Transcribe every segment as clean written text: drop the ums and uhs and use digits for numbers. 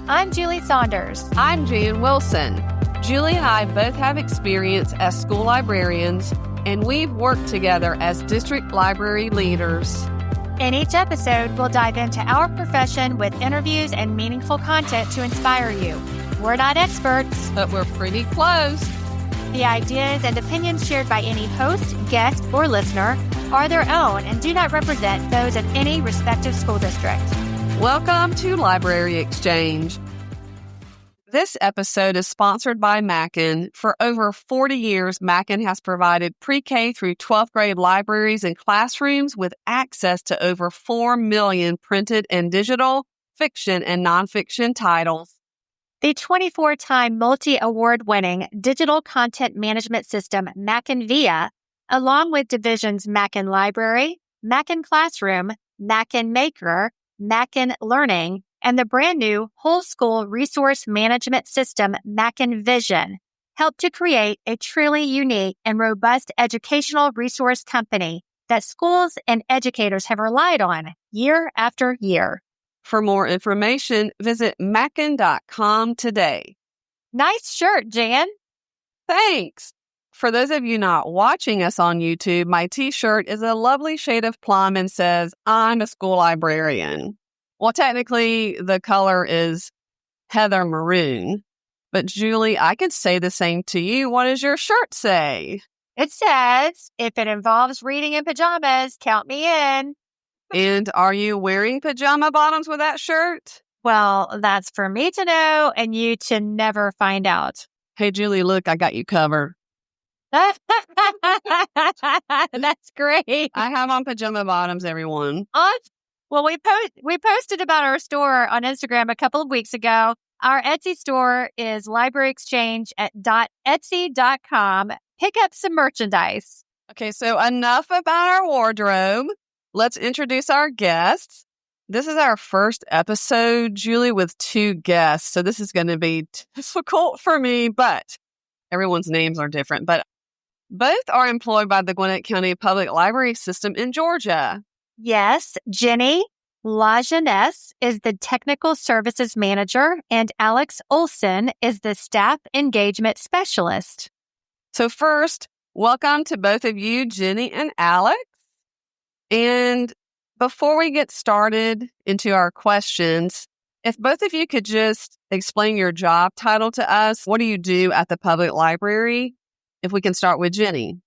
I'm Julie Saunders. I'm Jan Wilson. Julie and I both have experience as school librarians, and we've worked together as district library leaders. In each episode, we'll dive into our profession with interviews and meaningful content to inspire you. We're not experts, but we're pretty close. The ideas and opinions shared by any host, guest, or listener are their own and do not represent those of any respective school district. Welcome to Library Exchange. This episode is sponsored by Mackin. For over 40 years, Mackin has provided pre-K through 12th grade libraries and classrooms with access to over 4 million printed and digital, fiction, and nonfiction titles. The 24-time multi-award-winning digital content management system Mackin Via, along with divisions Mackin Library, Mackin Classroom, Mackin Maker, Mackin Learning, and the brand new whole school resource management system Mackin Vision, help to create a truly unique and robust educational resource company that schools and educators have relied on year after year. For more information, visit mackin.com today. Nice shirt, Jan. Thanks. For those of you not watching us on YouTube, my t-shirt is a lovely shade of plum and says, "I'm a school librarian." Well, technically, the color is heather maroon. But Julie, I could say the same to you. What does your shirt say? It says, "If it involves reading in pajamas, count me in." And are you wearing pajama bottoms with that shirt? Well, that's for me to know and you to never find out. Hey, Julie, look, I got you covered. That's great. I have on pajama bottoms, everyone. Well, we posted about our store on Instagram a couple of weeks ago. Our Etsy store is Library Exchange at .etsy.com. Pick up some merchandise. Okay, so enough about our wardrobe. Let's introduce our guests. This is our first episode, Julie, with 2 guests. So this is going to be difficult for me, but everyone's names are different. But both are employed by the Gwinnett County Public Library System in Georgia. Yes, Jenny LaJeunesse is the Technical Services Manager, and Alex Olson is the Staff Engagement Specialist. So first, welcome to both of you, Jenny and Alex. And before we get started into our questions, if both of you could just explain your job title to us, what do you do at the public library? If we can start with Jenny.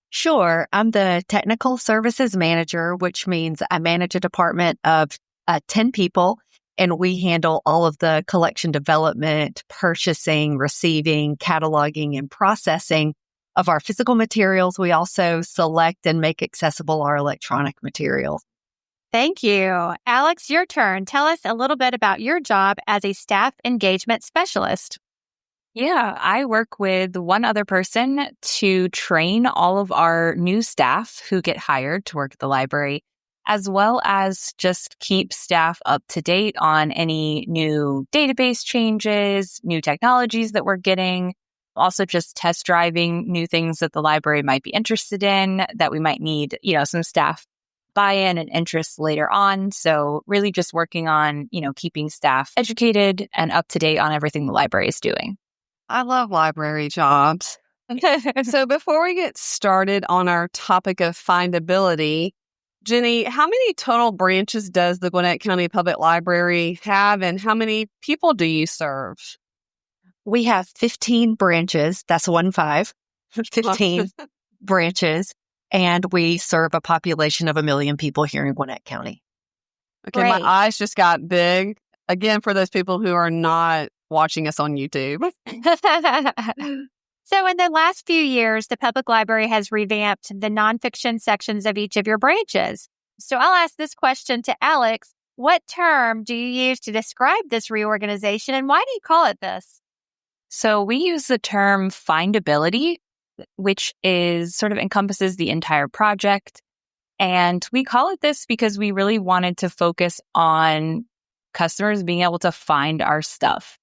Sure. I'm the Technical Services Manager, which means I manage a department of 10 people, and we handle all of the collection development, purchasing, receiving, cataloging, and processing of our physical materials. We also select and make accessible our electronic materials. Thank you. Alex, your turn. Tell us a little bit about your job as a Staff Engagement Specialist. Yeah, I work with one other person to train all of our new staff who get hired to work at the library, as well as just keep staff up to date on any new database changes, new technologies that we're getting. Also just test driving new things that the library might be interested in that we might need, some staff buy-in and interest later on. So really just working on, keeping staff educated and up to date on everything the library is doing. I love library jobs. So before we get started on our topic of findability, Jenny, how many total branches does the Gwinnett County Public Library have, and how many people do you serve? We have 15 branches. That's 15 branches, and we serve a population of 1 million people here in Gwinnett County. Okay, Great. My eyes just got big. Again, for those people who are not watching us on YouTube. So in the last few years, the public library has revamped the nonfiction sections of each of your branches. So I'll ask this question to Alex. What term do you use to describe this reorganization, and why do you call it this? So we use the term findability, which is sort of encompasses the entire project. And we call it this because we really wanted to focus on customers being able to find our stuff.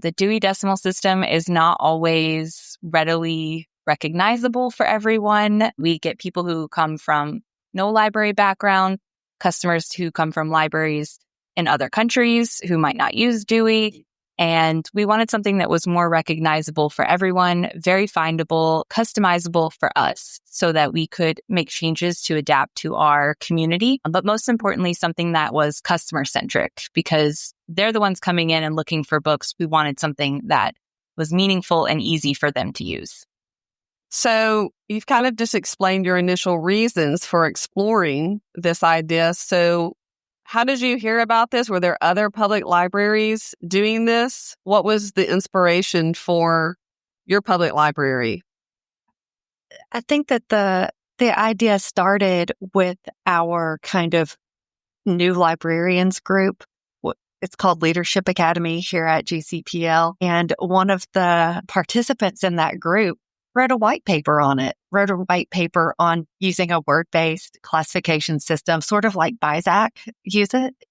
The Dewey Decimal System is not always readily recognizable for everyone. We get people who come from no library background, customers who come from libraries in other countries who might not use Dewey. And we wanted something that was more recognizable for everyone, very findable, customizable for us so that we could make changes to adapt to our community. But most importantly, something that was customer-centric because they're the ones coming in and looking for books. We wanted something that was meaningful and easy for them to use. So you've kind of just explained your initial reasons for exploring this idea. So how did you hear about this? Were there other public libraries doing this? What was the inspiration for your public library? I think that the idea started with our kind of new librarians group. It's called Leadership Academy here at GCPL. And one of the participants in that group wrote a white paper on using a word-based classification system, sort of like BISAC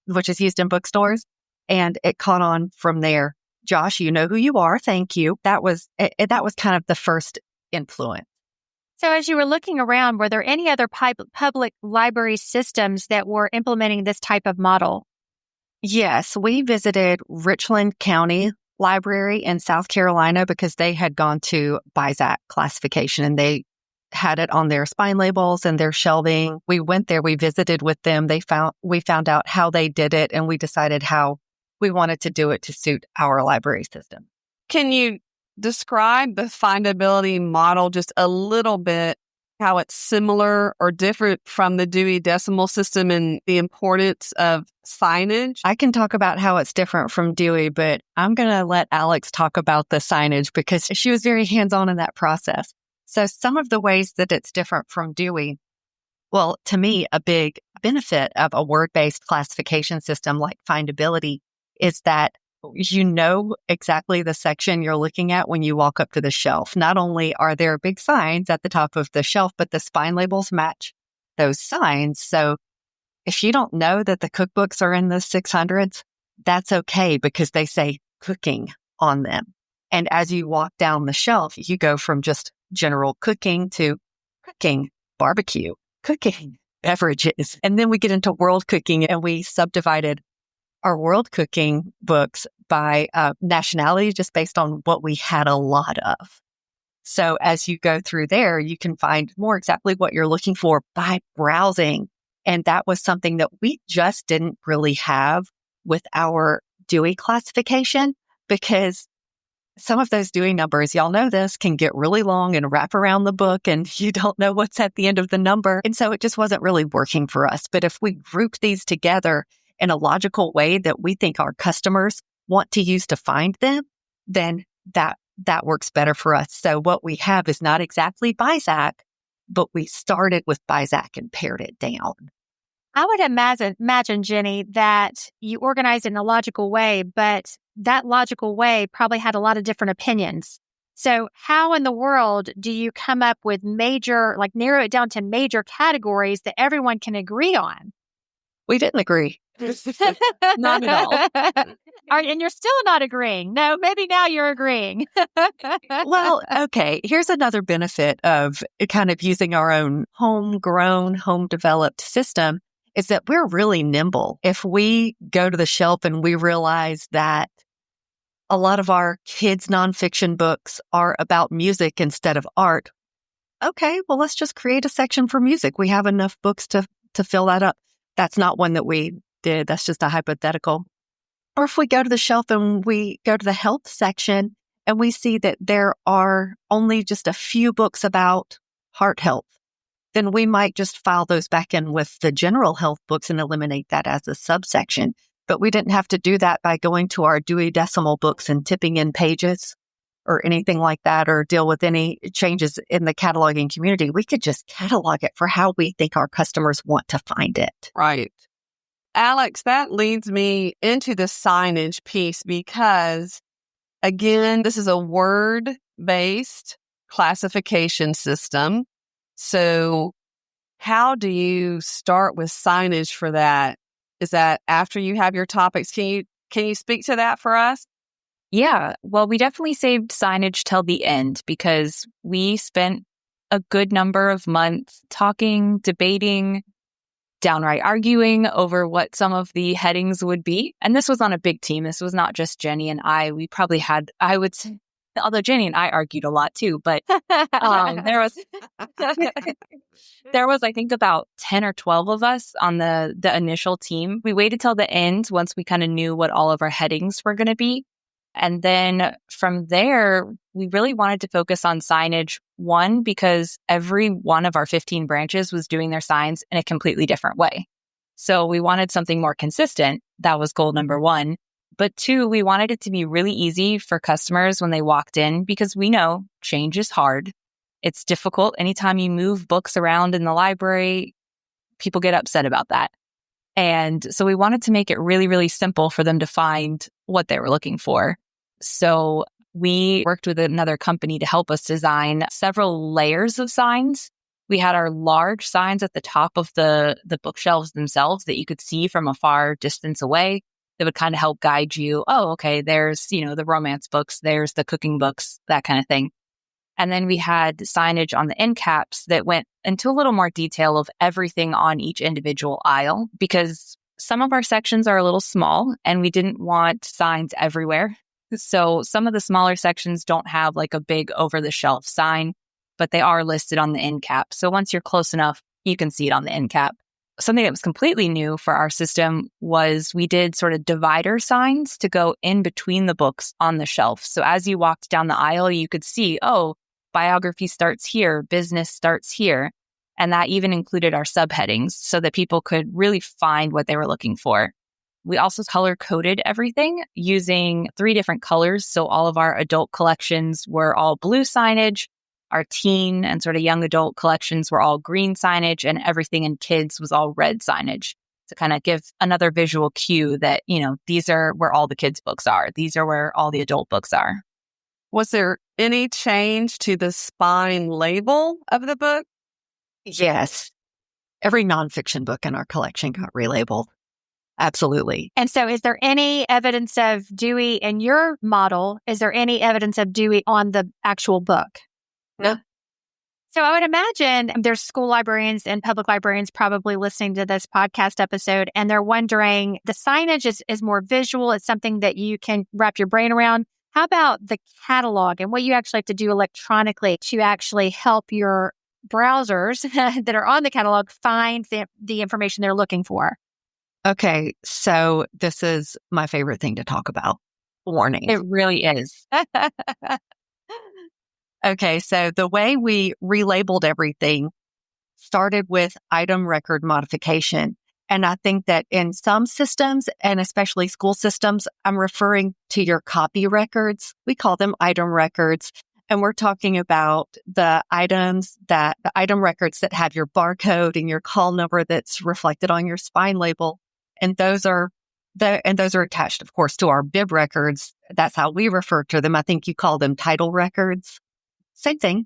which is used in bookstores. And it caught on from there. Josh, you know who you are. Thank you. That was kind of the first influence. So as you were looking around, were there any other public library systems that were implementing this type of model? Yes, we visited Richland County Library in South Carolina because they had gone to BISAC classification and they had it on their spine labels and their shelving. We went there, we visited with them. We found out how they did it and we decided how we wanted to do it to suit our library system. Can you describe the findability model just a little bit, how it's similar or different from the Dewey Decimal System and the importance of signage? I can talk about how it's different from Dewey, but I'm going to let Alex talk about the signage because she was very hands-on in that process. So some of the ways that it's different from Dewey, well, to me, a big benefit of a word-based classification system like Findability is that you know exactly the section you're looking at when you walk up to the shelf. Not only are there big signs at the top of the shelf, but the spine labels match those signs. So if you don't know that the cookbooks are in the 600s, that's okay because they say cooking on them. And as you walk down the shelf, you go from just general cooking to cooking barbecue, cooking beverages. And then we get into world cooking and we subdivided our world cooking books by nationality just based on what we had a lot of. So as you go through there, you can find more exactly what you're looking for by browsing. And that was something that we just didn't really have with our Dewey classification because some of those Dewey numbers, y'all know this, can get really long and wrap around the book and you don't know what's at the end of the number. And so it just wasn't really working for us. But if we grouped these together in a logical way that we think our customers want to use to find them, then that works better for us. So what we have is not exactly BISAC, but we started with BISAC and pared it down. I would imagine, Jenny, that you organized in a logical way, but that logical way probably had a lot of different opinions. So how in the world do you come up with narrow it down to major categories that everyone can agree on? We didn't agree. Not at all. And you're still not agreeing. No, maybe now you're agreeing. Well, okay. Here's another benefit of kind of using our own homegrown, home-developed system is that we're really nimble. If we go to the shelf and we realize that a lot of our kids' nonfiction books are about music instead of art, okay, well, let's just create a section for music. We have enough books to fill that up. That's not one that we did. That's just a hypothetical. Or if we go to the shelf and we go to the health section and we see that there are only just a few books about heart health, then we might just file those back in with the general health books and eliminate that as a subsection. But we didn't have to do that by going to our Dewey Decimal books and tipping in pages or anything like that, or deal with any changes in the cataloging community. We could just catalog it for how we think our customers want to find it. Right. Alex, that leads me into the signage piece because, again, this is a word-based classification system. So how do you start with signage for that? Is that after you have your topics? Can you speak to that for us? Yeah, well, we definitely saved signage till the end because we spent a good number of months talking, debating, downright arguing over what some of the headings would be. And this was on a big team. This was not just Jenny and I. We probably had, I would say, although Jenny and I argued a lot too, but there was there was, I think, about 10 or 12 of us on the initial team. We waited till the end once we kind of knew what all of our headings were going to be. And then from there, we really wanted to focus on signage. One, because every one of our 15 branches was doing their signs in a completely different way. So we wanted something more consistent. That was goal number one. But two, we wanted it to be really easy for customers when they walked in, because we know change is hard. It's difficult. Anytime you move books around in the library, people get upset about that. And so we wanted to make it really, really simple for them to find what they were looking for. So we worked with another company to help us design several layers of signs. We had our large signs at the top of the bookshelves themselves that you could see from a far distance away. That would kind of help guide you. Oh, okay, there's, the romance books, there's the cooking books, that kind of thing. And then we had signage on the end caps that went into a little more detail of everything on each individual aisle, because some of our sections are a little small and we didn't want signs everywhere. So some of the smaller sections don't have like a big over-the-shelf sign, but they are listed on the end cap. So once you're close enough, you can see it on the end cap. Something that was completely new for our system was we did sort of divider signs to go in between the books on the shelf. So as you walked down the aisle, you could see, oh, biography starts here, business starts here. And that even included our subheadings so that people could really find what they were looking for. We also color coded everything using 3 different colors. So all of our adult collections were all blue signage. Our teen and sort of young adult collections were all green signage, and everything in kids was all red signage to kind of give another visual cue that, these are where all the kids' books are. These are where all the adult books are. Was there any change to the spine label of the book? Yes. Every nonfiction book in our collection got relabeled. Absolutely. And so is there any evidence of Dewey in your model? Is there any evidence of Dewey on the actual book? No. So I would imagine there's school librarians and public librarians probably listening to this podcast episode, and they're wondering, the signage is more visual. It's something that you can wrap your brain around. How about the catalog and what you actually have to do electronically to actually help your browsers that are on the catalog find the information they're looking for? Okay, so this is my favorite thing to talk about. Warning. It really is. Okay, so the way we relabeled everything started with item record modification. And I think that in some systems, and especially school systems, I'm referring to your copy records. We call them item records. And we're talking about the item records that have your barcode and your call number that's reflected on your spine label. And those are attached, of course, to our bib records. That's how we refer to them. I think you call them title records. Same thing.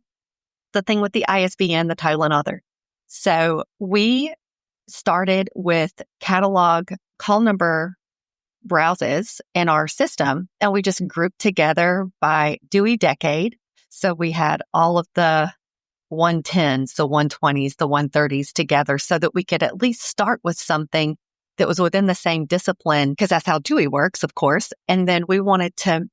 The thing with the ISBN, the title and other. So we started with catalog call number browses in our system, and we just grouped together by Dewey decade. So we had all of the 110s, the 120s, the 130s together so that we could at least start with something that was within the same discipline, because that's how Dewey works, of course. And then we wanted to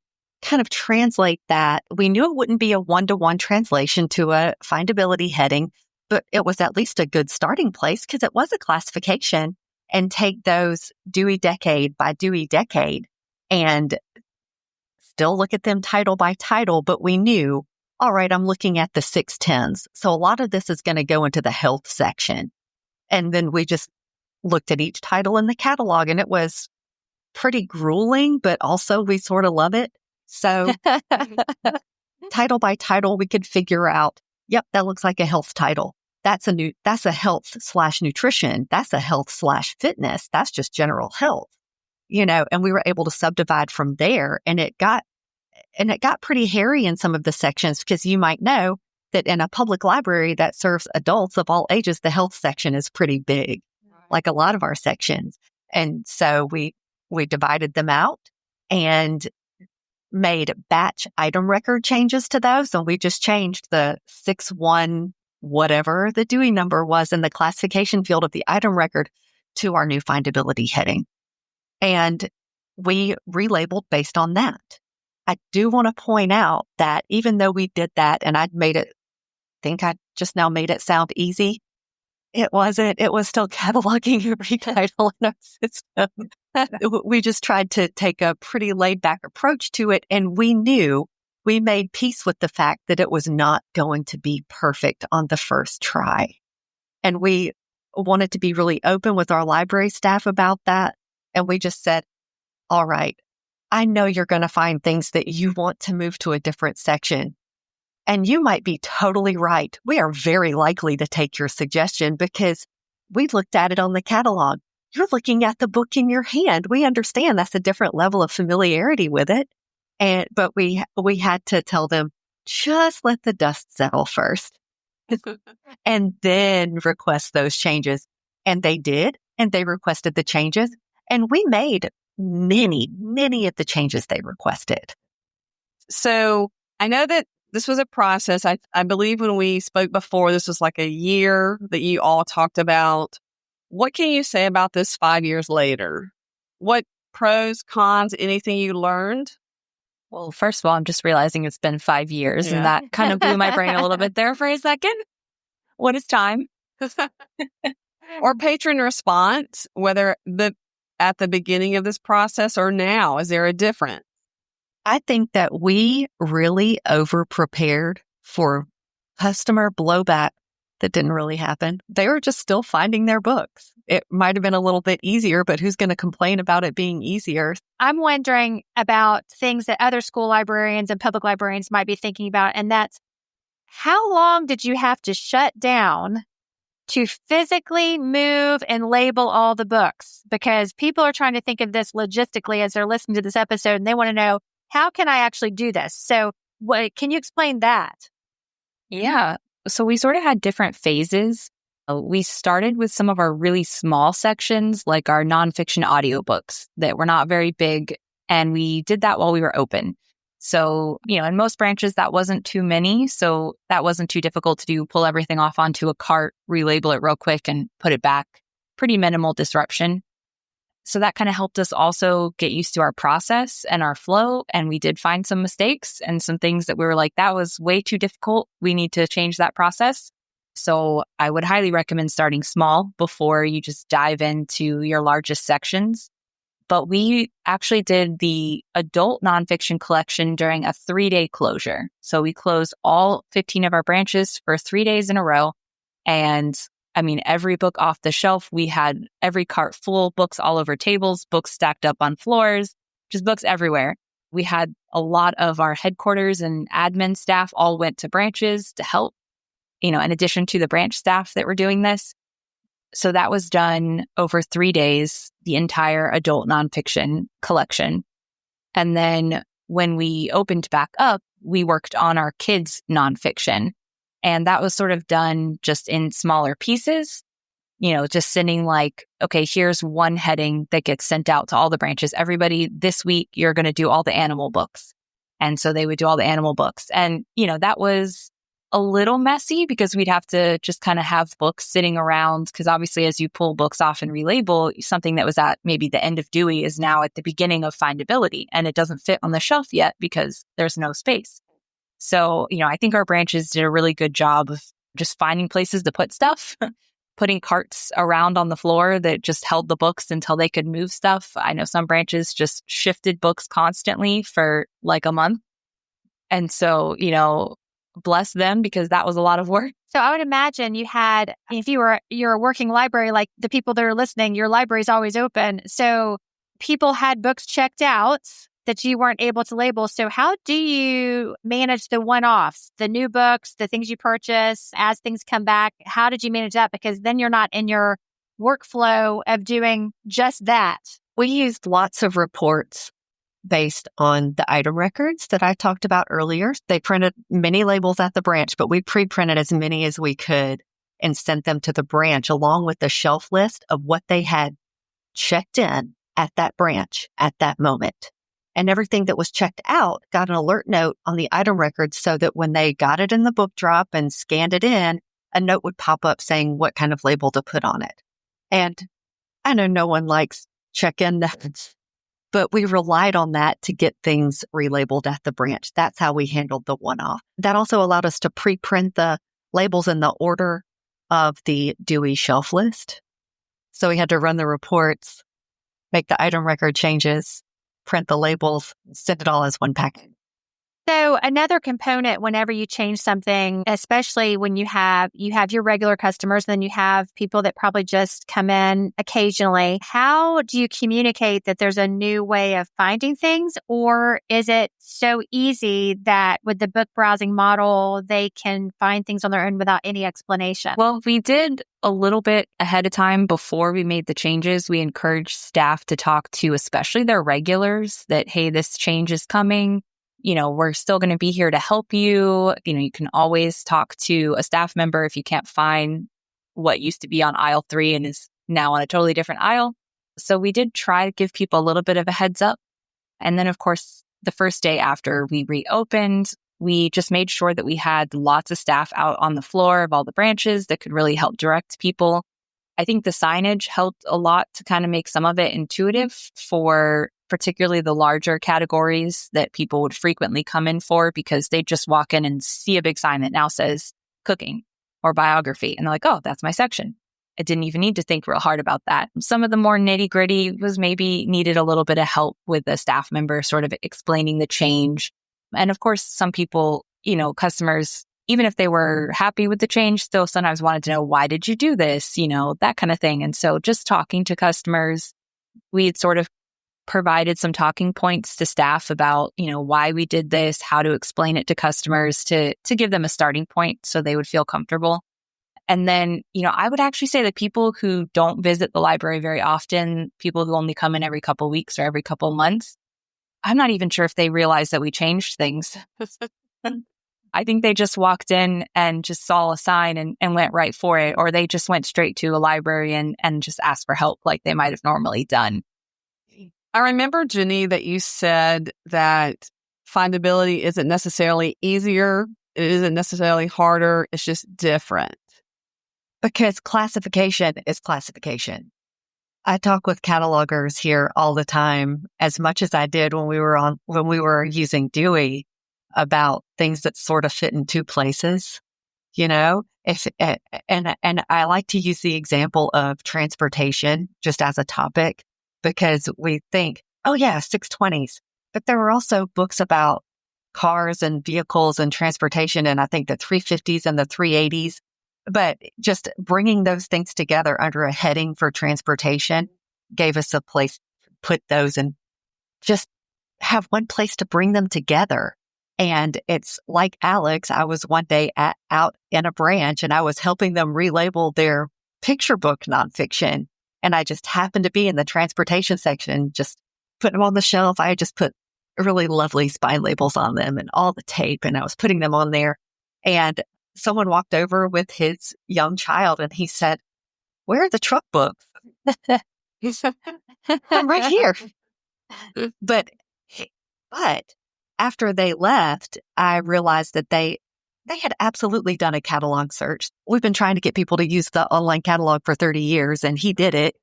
kind of translate that. We knew it wouldn't be a one-to-one translation to a findability heading, but it was at least a good starting place because it was a classification, and take those Dewey decade by Dewey decade and still look at them title by title. But we knew, all right, I'm looking at the 610s. So a lot of this is going to go into the health section. And then we just looked at each title in the catalog, and it was pretty grueling, but also we sort of love it. So title by title, we could figure out, yep, that looks like a health title. That's a health/nutrition. That's a health/fitness. That's just general health, and we were able to subdivide from there. And it got pretty hairy in some of the sections, because you might know that in a public library that serves adults of all ages, the health section is pretty big, like a lot of our sections. And so we divided them out and made batch item record changes to those. And we just changed the 6-1 whatever the Dewey number was in the classification field of the item record to our new findability heading. And we relabeled based on that. I do want to point out that even though we did that and I think I just now made it sound easy, it wasn't. It was still cataloging and retitling our system. We just tried to take a pretty laid back approach to it. And we made peace with the fact that it was not going to be perfect on the first try. And we wanted to be really open with our library staff about that. And we just said, all right, I know you're going to find things that you want to move to a different section. And you might be totally right. We are very likely to take your suggestion because we looked at it on the catalog. You're looking at the book in your hand. We understand that's a different level of familiarity with it. But we had to tell them, just let the dust settle first and then request those changes. And they did. And they requested the changes. And we made many, many of the changes they requested. So I know that this was a process. I believe when we spoke before, this was like a year that you all talked about. What can you say about this 5 years later? What pros, cons, anything you learned? Well, first of all, I'm just realizing it's been 5 years, and that kind of blew my brain a little bit there for a second. What is time? Or patron response, whether at the beginning of this process or now, is there a difference? I think that we really over-prepared for customer blowback that didn't really happen. They were just still finding their books. It might have been a little bit easier, but who's going to complain about it being easier? I'm wondering about things that other school librarians and public librarians might be thinking about, and that's how long did you have to shut down to physically move and label all the books? Because people are trying to think of this logistically as they're listening to this episode, and they want to know, how can I actually do this? So can you explain that? Yeah. So we sort of had different phases. We started with some of our really small sections, like our nonfiction audiobooks that were not very big. And we did that while we were open. So, in most branches, that wasn't too many. So that wasn't too difficult to do. Pull everything off onto a cart, relabel it real quick and put it back. Pretty minimal disruption. So that kind of helped us also get used to our process and our flow. And we did find some mistakes and some things that we were like, that was way too difficult. We need to change that process. So I would highly recommend starting small before you just dive into your largest sections. But we actually did the adult nonfiction collection during a 3-day closure. So we closed all 15 of our branches for 3 days in a row. And every book off the shelf, we had every cart full, books all over tables, books stacked up on floors, just books everywhere. We had a lot of our headquarters and admin staff all went to branches to help, in addition to the branch staff that were doing this. So that was done over 3 days, the entire adult nonfiction collection. And then when we opened back up, we worked on our kids' nonfiction. And that was sort of done just in smaller pieces, just sending like, okay, here's one heading that gets sent out to all the branches. Everybody, this week, you're going to do all the animal books. And so they would do all the animal books. And, that was a little messy because we'd have to just kind of have books sitting around. Because obviously, as you pull books off and relabel, something that was at maybe the end of Dewey is now at the beginning of Findability. And it doesn't fit on the shelf yet because there's no space. So, I think our branches did a really good job of just finding places to put stuff, putting carts around on the floor that just held the books until they could move stuff. I know some branches just shifted books constantly for like a month. And so, bless them because that was a lot of work. So I would imagine you had, if you're a working library, like the people that are listening, your library's always open. So people had books checked out that you weren't able to label. So how do you manage the one-offs, the new books, the things you purchase as things come back? How did you manage that? Because then you're not in your workflow of doing just that. We used lots of reports based on the item records that I talked about earlier. They printed many labels at the branch, but we pre-printed as many as we could and sent them to the branch along with the shelf list of what they had checked in at that branch at that moment. And everything that was checked out got an alert note on the item record so that when they got it in the book drop and scanned it in, a note would pop up saying what kind of label to put on it. And I know no one likes check-in notes, but we relied on that to get things relabeled at the branch. That's how we handled the one-off. That also allowed us to pre-print the labels in the order of the Dewey shelf list. So we had to run the reports, make the item record changes, print the labels, send it all as one packet. So another component whenever you change something, especially when you have your regular customers, then you have people that probably just come in occasionally. How do you communicate that there's a new way of finding things? Or is it so easy that with the book browsing model, they can find things on their own without any explanation? Well, we did a little bit ahead of time before we made the changes. We encouraged staff to talk to especially their regulars that, hey, this change is coming. We're still going to be here to help you. You can always talk to a staff member if you can't find what used to be on aisle 3 and is now on a totally different aisle. So we did try to give people a little bit of a heads up. And then, of course, the first day after we reopened, we just made sure that we had lots of staff out on the floor of all the branches that could really help direct people. I think the signage helped a lot to kind of make some of it intuitive for particularly the larger categories that people would frequently come in for, because they just walk in and see a big sign that now says cooking or biography. And they're like, oh, that's my section. I didn't even need to think real hard about that. Some of the more nitty gritty was maybe needed a little bit of help with the staff member sort of explaining the change. And of course, some people, customers, even if they were happy with the change, still sometimes wanted to know, why did you do this? That kind of thing. And so just talking to customers, we had sort of provided some talking points to staff about, why we did this, how to explain it to customers to give them a starting point so they would feel comfortable. And then, I would actually say that people who don't visit the library very often, people who only come in every couple of weeks or every couple of months, I'm not even sure if they realize that we changed things. I think they just walked in and just saw a sign and went right for it, or they just went straight to a library and just asked for help like they might have normally done. I remember, Jenny, that you said that findability isn't necessarily easier. It isn't necessarily harder. It's just different. Because classification is classification. I talk with catalogers here all the time, as much as I did when we were using Dewey, about things that sort of fit in two places. If and I like to use the example of transportation just as a topic, because we think, oh yeah, 620s. But there were also books about cars and vehicles and transportation, and I think the 350s and the 380s. But just bringing those things together under a heading for transportation gave us a place to put those and just have one place to bring them together. And it's like Alex, I was one day out in a branch and I was helping them relabel their picture book nonfiction. And I just happened to be in the transportation section, just putting them on the shelf. I had just put really lovely spine labels on them and all the tape, and I was putting them on there. And someone walked over with his young child and he said, "Where are the truck books?" He said, "I'm right here." But after they left, I realized that they had absolutely done a catalog search. We've been trying to get people to use the online catalog for 30 years, and he did it.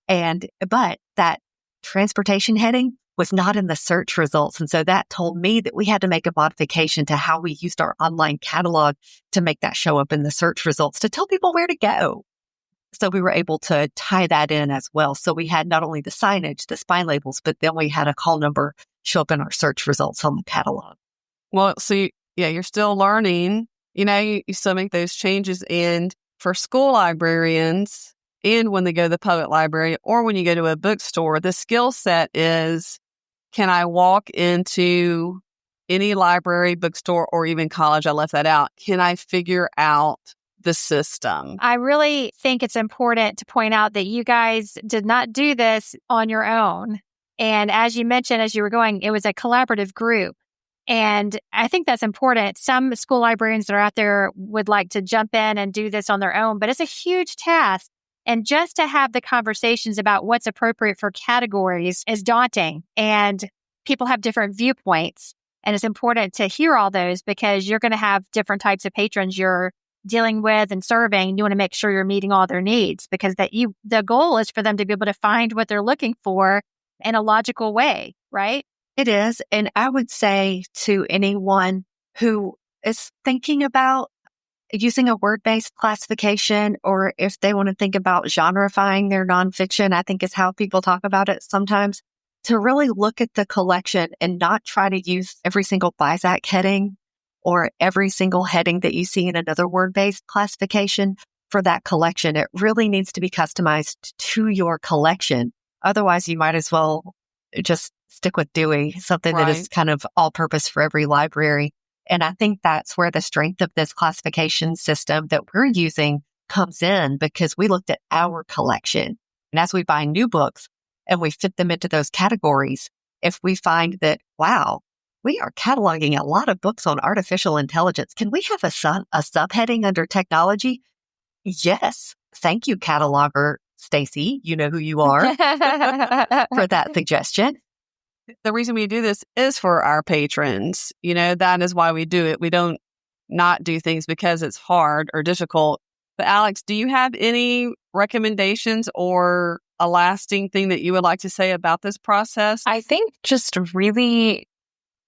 But that transportation heading was not in the search results. And so that told me that we had to make a modification to how we used our online catalog to make that show up in the search results to tell people where to go. So we were able to tie that in as well. So we had not only the signage, the spine labels, but then we had a call number show up in our search results on the catalog. Well, so you're still learning. You still make those changes. And for school librarians, and when they go to the public library or when you go to a bookstore, the skill set is, can I walk into any library, bookstore, or even college? I left that out. Can I figure out the system? I really think it's important to point out that you guys did not do this on your own. And as you mentioned, as you were going, it was a collaborative group. And I think that's important. Some school librarians that are out there would like to jump in and do this on their own, but it's a huge task. And just to have the conversations about what's appropriate for categories is daunting. And people have different viewpoints. And it's important to hear all those because you're going to have different types of patrons you're dealing with and serving, you want to make sure you're meeting all their needs, because the goal is for them to be able to find what they're looking for in a logical way, right? It is. And I would say to anyone who is thinking about using a word-based classification, or if they want to think about genreifying their nonfiction, I think is how people talk about it sometimes, to really look at the collection and not try to use every single BISAC heading or every single heading that you see in another word-based classification for that collection. It really needs to be customized to your collection. Otherwise, you might as well just stick with Dewey, something that is kind of all-purpose for every library. And I think that's where the strength of this classification system that we're using comes in, because we looked at our collection. And as we buy new books and we fit them into those categories, if we find that, wow, we are cataloging a lot of books on artificial intelligence, can we have a subheading under technology? Yes. Thank you, cataloger Stacy. You know who you are for that suggestion. The reason we do this is for our patrons. That is why we do it. We don't not do things because it's hard or difficult. But Alex, do you have any recommendations or a lasting thing that you would like to say about this process? I think just really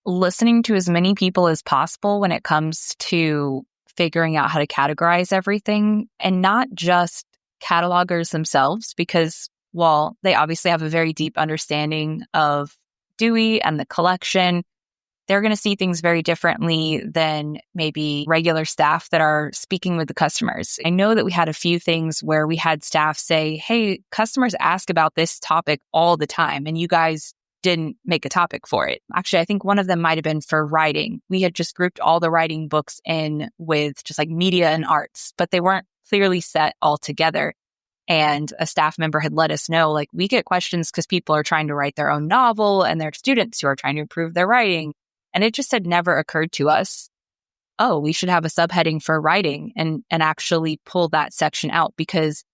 listening to as many people as possible when it comes to figuring out how to categorize everything, and not just catalogers themselves, because while they obviously have a very deep understanding of Dewey and the collection, they're going to see things very differently than maybe regular staff that are speaking with the customers. I know that we had a few things where we had staff say, hey, customers ask about this topic all the time, and you guys didn't make a topic for it. Actually, I think one of them might have been for writing. We had just grouped all the writing books in with just like media and arts, but they weren't clearly set all together. And a staff member had let us know, like, we get questions because people are trying to write their own novel and they're students who are trying to improve their writing. And it just had never occurred to us, oh, we should have a subheading for writing and actually pull that section out, because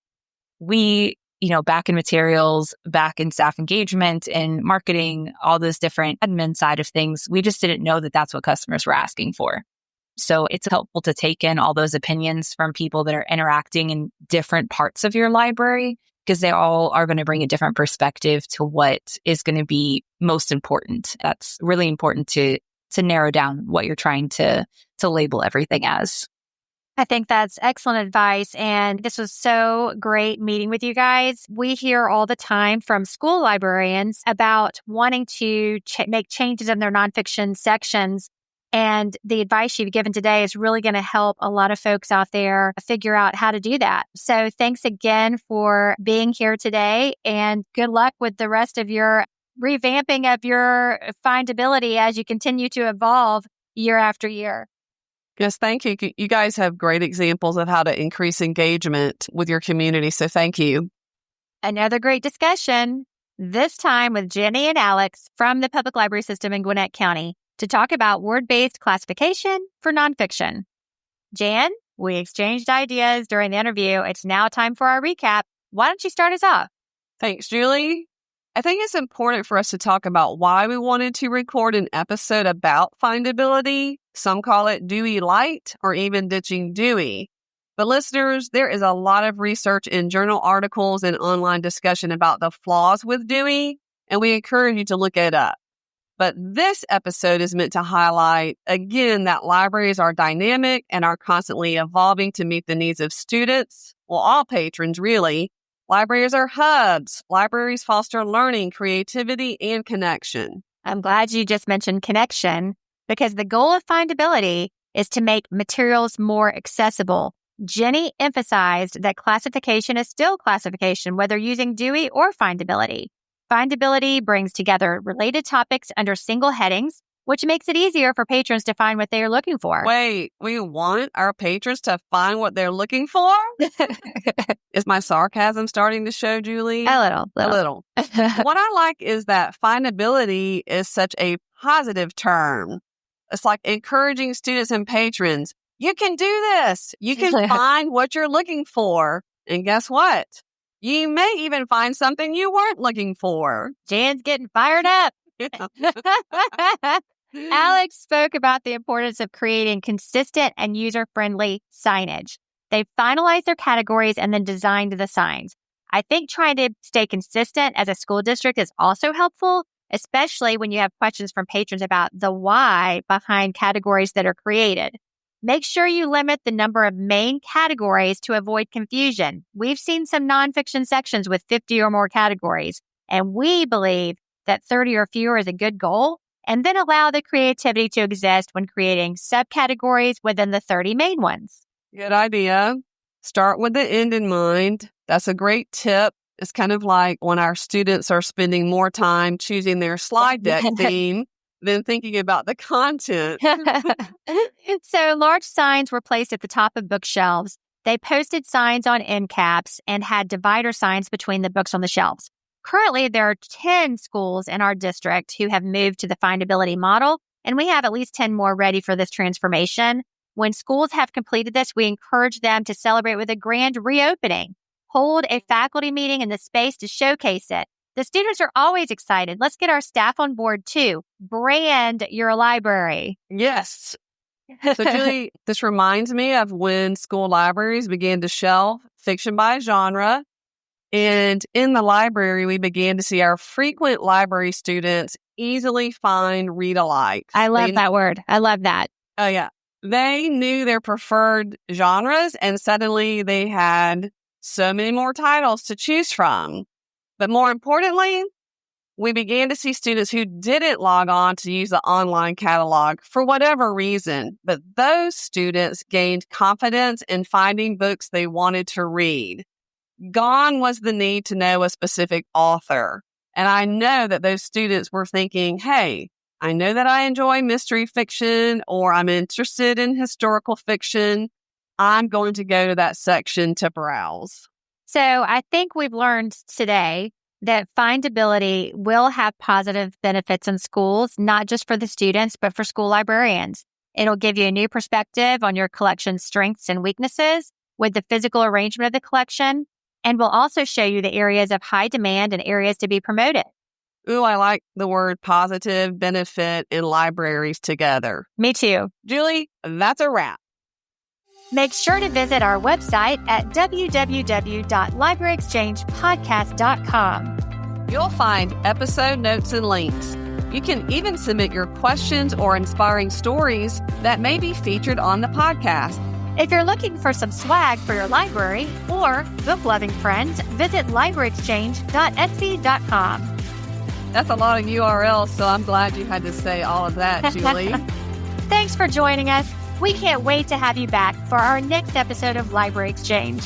we, back in materials, back in staff engagement and marketing, all those different admin side of things, we just didn't know that that's what customers were asking for. So it's helpful to take in all those opinions from people that are interacting in different parts of your library, because they all are going to bring a different perspective to what is going to be most important. That's really important to narrow down what you're trying to label everything as. I think that's excellent advice. And this was so great meeting with you guys. We hear all the time from school librarians about wanting to make changes in their nonfiction sections. And the advice you've given today is really going to help a lot of folks out there figure out how to do that. So thanks again for being here today, and good luck with the rest of your revamping of your findability as you continue to evolve year after year. Yes, thank you. You guys have great examples of how to increase engagement with your community. So thank you. Another great discussion, this time with Jenny and Alex from the Public Library System in Gwinnett County, to talk about word-based classification for nonfiction. Jan, we exchanged ideas during the interview. It's now time for our recap. Why don't you start us off? Thanks, Julie. I think it's important for us to talk about why we wanted to record an episode about findability. Some call it Dewey Light or even ditching Dewey. But listeners, there is a lot of research in journal articles and online discussion about the flaws with Dewey, and we encourage you to look it up. But this episode is meant to highlight, again, that libraries are dynamic and are constantly evolving to meet the needs of students, well, all patrons, really. Libraries are hubs. Libraries foster learning, creativity, and connection. I'm glad you just mentioned connection, because the goal of findability is to make materials more accessible. Jenny emphasized that classification is still classification, whether using Dewey or findability. Findability brings together related topics under single headings, which makes it easier for patrons to find what they are looking for. Wait, we want our patrons to find what they're looking for? Is my sarcasm starting to show, Julie? A little. What I like is that findability is such a positive term. It's like encouraging students and patrons. You can do this. You can find what you're looking for. And guess what? You may even find something you weren't looking for. Jan's getting fired up. Alex spoke about the importance of creating consistent and user-friendly signage. They finalized their categories and then designed the signs. I think trying to stay consistent as a school district is also helpful, especially when you have questions from patrons about the why behind categories that are created. Make sure you limit the number of main categories to avoid confusion. We've seen some nonfiction sections with 50 or more categories, and we believe that 30 or fewer is a good goal, and then allow the creativity to exist when creating subcategories within the 30 main ones. Good idea. Start with the end in mind. That's a great tip. It's kind of like when our students are spending more time choosing their slide deck theme than thinking about the content. So large signs were placed at the top of bookshelves. They posted signs on end caps and had divider signs between the books on the shelves. Currently, there are 10 schools in our district who have moved to the Findability model, and we have at least 10 more ready for this transformation. When schools have completed this, we encourage them to celebrate with a grand reopening. Hold a faculty meeting in the space to showcase it. The students are always excited. Let's get our staff on board too. Brand your library. Yes. So, Julie, this reminds me of when school libraries began to shelve fiction by genre. And in the library, we began to see our frequent library students easily find read-alikes. I love that word. I love that. Oh, yeah. They knew their preferred genres, and suddenly they had so many more titles to choose from. But more importantly, we began to see students who didn't log on to use the online catalog for whatever reason, but those students gained confidence in finding books they wanted to read. Gone was the need to know a specific author. And I know that those students were thinking, hey, I know that I enjoy mystery fiction, or I'm interested in historical fiction. I'm going to go to that section to browse. So I think we've learned today that findability will have positive benefits in schools, not just for the students, but for school librarians. It'll give you a new perspective on your collection's strengths and weaknesses with the physical arrangement of the collection, and will also show you the areas of high demand and areas to be promoted. Ooh, I like the word positive benefit in libraries together. Me too. Julie, that's a wrap. Make sure to visit our website at www.libraryexchangepodcast.com. You'll find episode notes and links. You can even submit your questions or inspiring stories that may be featured on the podcast. If you're looking for some swag for your library or book-loving friends, visit libraryexchange.etsy.com. That's a lot of URLs, so I'm glad you had to say all of that, Julie. Thanks for joining us. We can't wait to have you back for our next episode of Library Exchange.